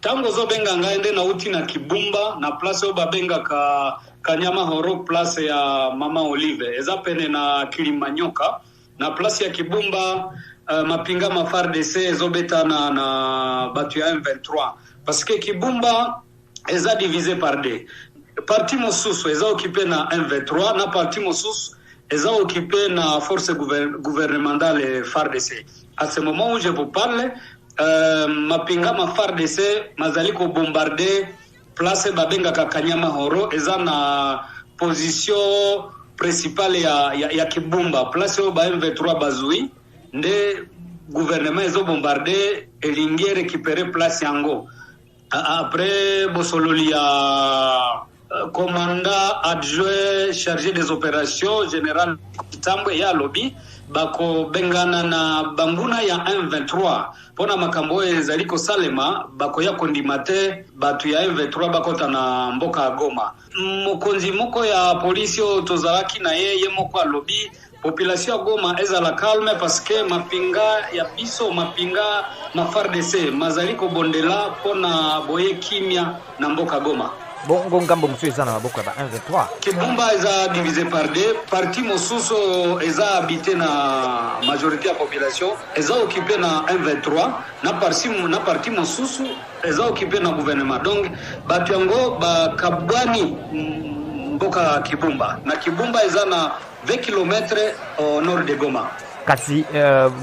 tango zo benga ngaende na uti na Kibumba na place oba benga Kanyama Horo place ya Mama Olive eza pene na Kilimanyoka na place ya Kibumba mapinga ma FARDC ezobeta na batu ya M23 parce que Kibumba eza divisé par deux. Parti mosusu eza occupé na M23 na parti mosusu eza occupé na force gouvernementale FARDC. À ce moment où je vous parle, mapinga ma FARDC mazali ko bombarder place babenga Kanyama Horo eza na position principale ya Kibumba place o ba M23 bazui nde gouvernement ezo bombarder elingi récupérer place yango. Après Bosololi ya commandant adjoint chargé des opérations général Kitambo ya lobby bako bengana na bambuna ya M23 pona makambo ezaliko salema bako ya kondimate batu ya M23 bakota na mboka Goma. Mokonzi moko ya polisi tozalaki na ye moko a lobby population ya Goma ezala calme parce que mapinga ya biso mapinga ma FARDC mazaliko bondela pona boye kimia na mboka Goma. Bongo ngambo msu eza na maboko ya M23. Kibumba eza divisé par deux, parti mosusu eza habité na majorité ya population, eza occupé na M23, na parti mosusu eza occupé na gouvernement. Donc batu yango bakabwani mboka Kibumba. Na Kibumba eza na 20 km au nord de Goma. Kasi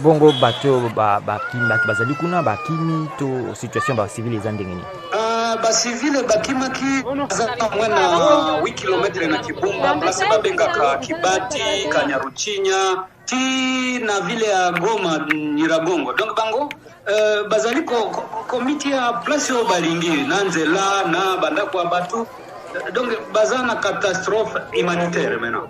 bongo bato bazali kuna bakimi to situation ba civil eza ndengeni. Ba civil bakimaki za mwana 8 km na Kibumba place babenga Kibati Kanyaruchinya ti na vile ya Goma Nyiragongo. Donc bango bazali komiti ya place yo balingi na nzela na banda kwa batu. Donc bazana catastrophe humanitaire maintenant.